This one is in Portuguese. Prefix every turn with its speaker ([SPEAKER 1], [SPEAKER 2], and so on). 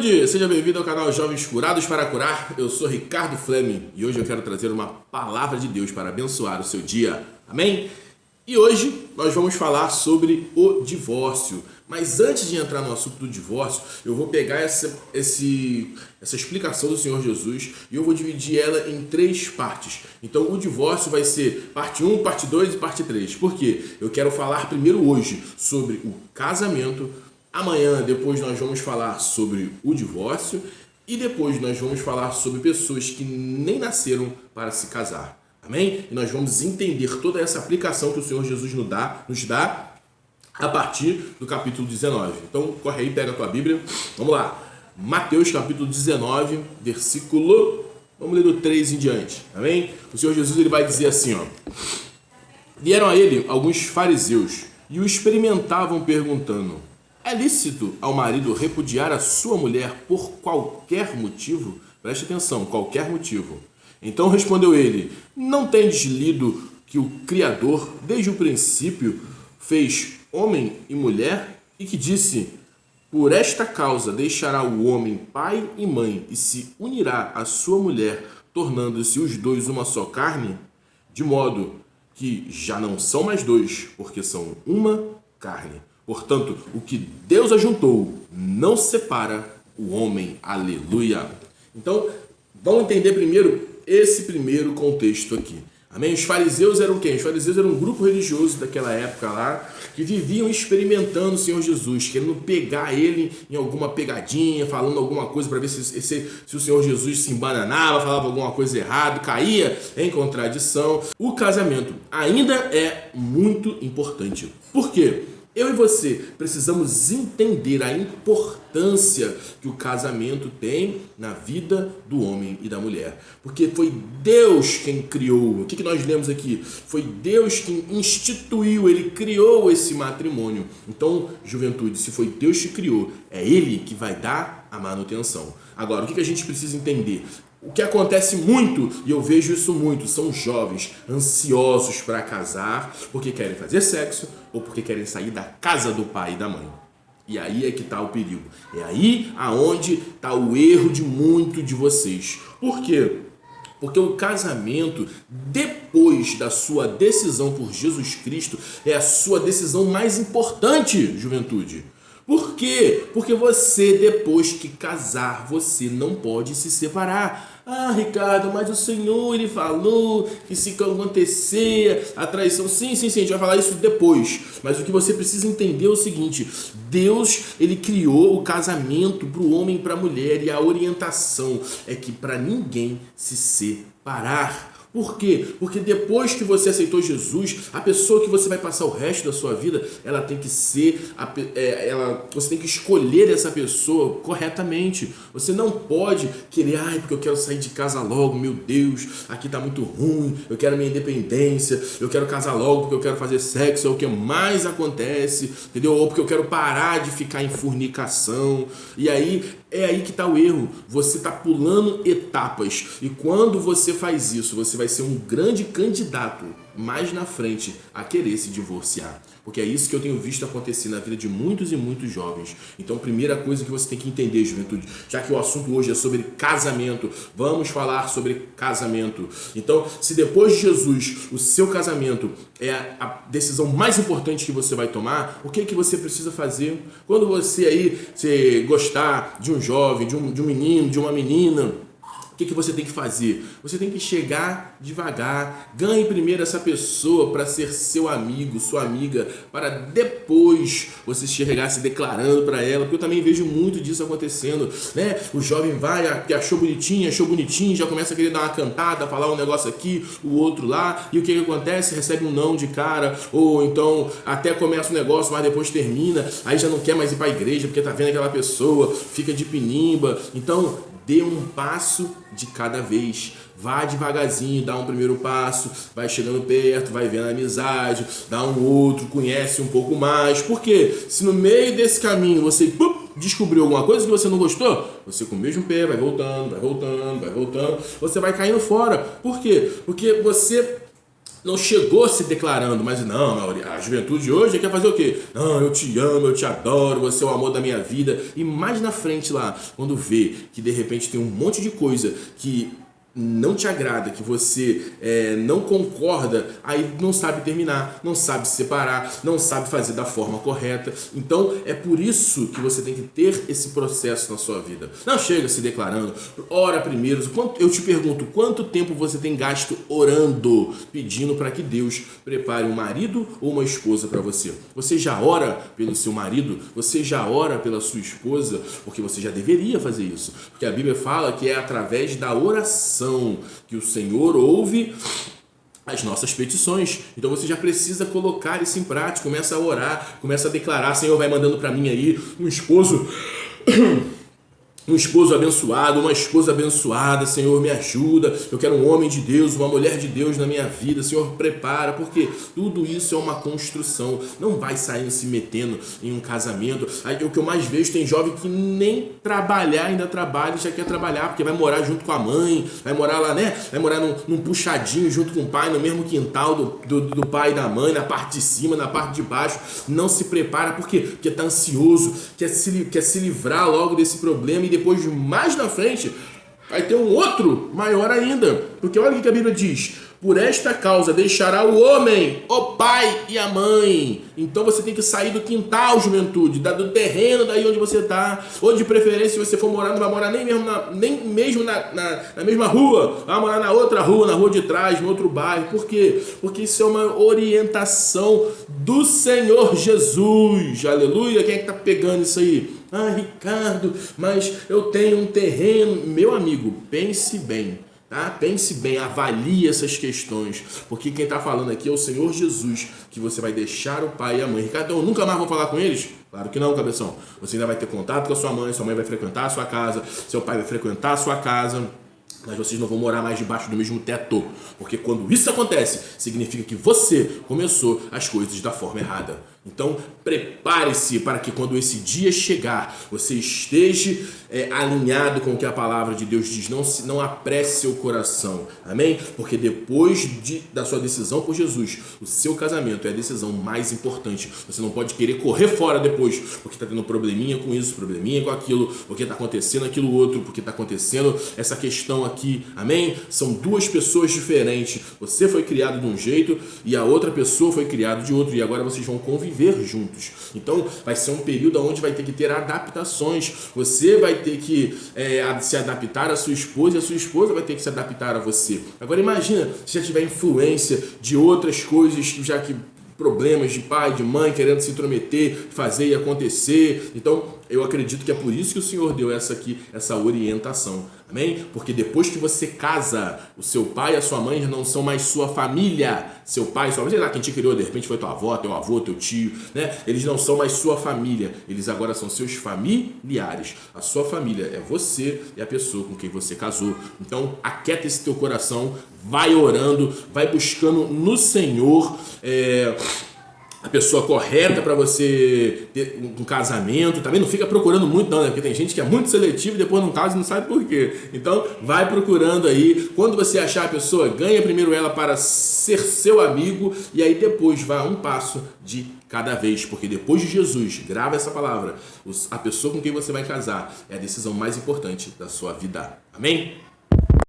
[SPEAKER 1] Juventude, seja bem-vindo ao canal Jovens Curados para Curar. Eu sou Ricardo Fleming e hoje eu quero trazer uma palavra de Deus para abençoar o seu dia. Amém? E hoje nós vamos falar sobre o divórcio. Mas antes de entrar no assunto do divórcio, eu vou pegar essa explicação do Senhor Jesus e eu vou dividir ela em 3 partes. Então o divórcio vai ser parte 1, parte 2 e parte 3. Por quê? Eu quero falar primeiro hoje sobre o casamento. Amanhã, depois nós vamos falar sobre o divórcio e depois nós vamos falar sobre pessoas que nem nasceram para se casar. Amém? E nós vamos entender toda essa aplicação que o Senhor Jesus nos dá a partir do capítulo 19. Então, corre aí, pega a tua Bíblia. Vamos lá. Mateus capítulo 19, versículo... Vamos ler do 3 em diante. Amém? O Senhor Jesus ele vai dizer assim, ó. Vieram a ele alguns fariseus e o experimentavam perguntando: é lícito ao marido repudiar a sua mulher por qualquer motivo? Preste atenção, qualquer motivo. Então respondeu ele: não tendes lido que o Criador, desde o princípio, fez homem e mulher, e que disse: por esta causa deixará o homem pai e mãe, e se unirá à sua mulher, tornando-se os dois uma só carne, de modo que já não são mais dois, porque são uma carne. Portanto, o que Deus ajuntou não separa o homem. Aleluia! Então, vamos entender primeiro esse primeiro contexto aqui. Amém? Os fariseus eram quem? Os fariseus eram um grupo religioso daquela época lá, que viviam experimentando o Senhor Jesus, querendo pegar ele em alguma pegadinha, falando alguma coisa para ver se o Senhor Jesus se embananava, falava alguma coisa errada, caía em contradição. O casamento ainda é muito importante. Por quê? Eu e você precisamos entender a importância que o casamento tem na vida do homem e da mulher. Porque foi Deus quem criou. O que nós lemos aqui? Foi Deus quem instituiu, Ele criou esse matrimônio. Então, juventude, se foi Deus que criou, é Ele que vai dar a manutenção. Agora, o que a gente precisa entender? O que acontece muito, e eu vejo isso muito, são jovens ansiosos para casar porque querem fazer sexo ou porque querem sair da casa do pai e da mãe. E aí é que está o perigo. É aí aonde está o erro de muito de vocês. Por quê? Porque o casamento, depois da sua decisão por Jesus Cristo, é a sua decisão mais importante, juventude. Por quê? Porque você, depois que casar, você não pode se separar. Ah, Ricardo, mas o Senhor, Ele falou que se acontecer a traição... Sim, a gente vai falar isso depois. Mas o que você precisa entender é o seguinte: Deus, Ele criou o casamento para o homem e para a mulher, e a orientação é que para ninguém se separar. Por quê? Porque depois que você aceitou Jesus, a pessoa que você vai passar o resto da sua vida, ela tem que ser, você tem que escolher essa pessoa corretamente. Você não pode querer, porque eu quero sair de casa logo, meu Deus, aqui tá muito ruim, eu quero minha independência, eu quero casar logo porque eu quero fazer sexo, é o que mais acontece, entendeu? Ou porque eu quero parar de ficar em fornicação. E aí, é aí que está o erro. Você está pulando etapas. E quando você faz isso, você vai ser um grande candidato mais na frente a querer se divorciar. Porque é isso que eu tenho visto acontecer na vida de muitos e muitos jovens. Então, primeira coisa que você tem que entender, juventude, já que o assunto hoje é sobre casamento, vamos falar sobre casamento. Então, se depois de Jesus o seu casamento é a decisão mais importante que você vai tomar, o que você precisa fazer? Quando você gostar de um jovem, de um menino, de uma menina, o que você tem que fazer? Você tem que chegar devagar, ganhe primeiro essa pessoa para ser seu amigo, sua amiga, para depois você chegar se declarando para ela, porque eu também vejo muito disso acontecendo, né? O jovem vai, que achou bonitinho, já começa a querer dar uma cantada, falar um negócio aqui, o outro lá, e o que acontece? Recebe um não de cara, ou então até começa o negócio, mas depois termina, aí já não quer mais ir para a igreja, porque tá vendo aquela pessoa, fica de pinimba. Então, dê um passo de cada vez. Vá devagarzinho, dá um primeiro passo, vai chegando perto, vai vendo a amizade, dá um outro, conhece um pouco mais. Por quê? Se no meio desse caminho você descobriu alguma coisa que você não gostou, você com o mesmo pé vai voltando, você vai caindo fora. Por quê? Porque você não chegou se declarando, mas não, a juventude de hoje quer fazer o quê? Não, eu te amo, eu te adoro, você é o amor da minha vida. E mais na frente lá, quando vê que de repente tem um monte de coisa que não te agrada, que você não concorda, aí não sabe terminar, não sabe se separar, não sabe fazer da forma correta. Então é por isso que você tem que ter esse processo na sua vida. Não chega se declarando, ora primeiro. Eu te pergunto, quanto tempo você tem gasto orando, pedindo para que Deus prepare um marido ou uma esposa para você? Você já ora pelo seu marido? Você já ora pela sua esposa? Porque você já deveria fazer isso. Porque a Bíblia fala que é através da oração que o Senhor ouve as nossas petições. Então você já precisa colocar isso em prática. Começa a orar, começa a declarar: Senhor, vai mandando para mim aí um esposo abençoado, uma esposa abençoada. Senhor, me ajuda, eu quero um homem de Deus, uma mulher de Deus na minha vida. Senhor, prepara, porque tudo isso é uma construção. Não vai sair se metendo em um casamento. Aí, o que eu mais vejo, tem jovem que nem trabalhar ainda trabalha e já quer trabalhar, porque vai morar junto com a mãe, vai morar lá, né? Vai morar num puxadinho junto com o pai, no mesmo quintal do pai e da mãe, na parte de cima, na parte de baixo. Não se prepara, por quê? Porque tá ansioso, quer se livrar logo desse problema, e depois, mais na frente, vai ter um outro maior ainda. Porque olha o que a Bíblia diz: por esta causa deixará o homem o pai e a mãe. Então você tem que sair do quintal, juventude, do terreno daí onde você está. Ou de preferência, se você for morar, não vai morar nem mesmo na mesma rua, vai morar na outra rua, na rua de trás, no outro bairro. Por quê? Porque isso é uma orientação do Senhor Jesus. Aleluia! Quem é que está pegando isso aí? Ah, Ricardo, mas eu tenho um terreno. Meu amigo, pense bem. Tá? Pense bem, avalie essas questões, porque quem está falando aqui é o Senhor Jesus, que você vai deixar o pai e a mãe. Ricardo, eu nunca mais vou falar com eles? Claro que não, cabeção. Você ainda vai ter contato com a sua mãe vai frequentar a sua casa, seu pai vai frequentar a sua casa, mas vocês não vão morar mais debaixo do mesmo teto, porque quando isso acontece, significa que você começou as coisas da forma errada. Então, prepare-se para que quando esse dia chegar, você esteja alinhado com o que a palavra de Deus diz. Não apresse seu coração, amém? Porque depois da sua decisão por Jesus, o seu casamento é a decisão mais importante. Você não pode querer correr fora depois, porque está tendo probleminha com isso, probleminha com aquilo, porque está acontecendo aquilo outro, porque está acontecendo essa questão aqui, amém? São duas pessoas diferentes. Você foi criado de um jeito e a outra pessoa foi criada de outro, e agora vocês vão conviver juntos. Então vai ser um período onde vai ter que ter adaptações. Você vai ter que se adaptar à sua esposa, e a sua esposa vai ter que se adaptar a você. Agora imagina se já tiver influência de outras coisas, já que problemas de pai, de mãe querendo se intrometer, fazer e acontecer. Então eu acredito que é por isso que o Senhor deu essa orientação, amém? Porque depois que você casa, o seu pai e a sua mãe já não são mais sua família. Seu pai, sua mãe, sei lá, quem te criou, de repente foi tua avó, teu avô, teu tio, né? Eles não são mais sua família, eles agora são seus familiares. A sua família é você e a pessoa com quem você casou. Então aquieta esse teu coração, vai orando, vai buscando no Senhor a pessoa correta para você ter um casamento. Também não fica procurando muito não, né? Porque tem gente que é muito seletiva e depois não casa e não sabe por quê. Então vai procurando aí. Quando você achar a pessoa, ganha primeiro ela para ser seu amigo, e aí depois vá um passo de cada vez, porque depois de Jesus, grava essa palavra, a pessoa com quem você vai casar é a decisão mais importante da sua vida. Amém?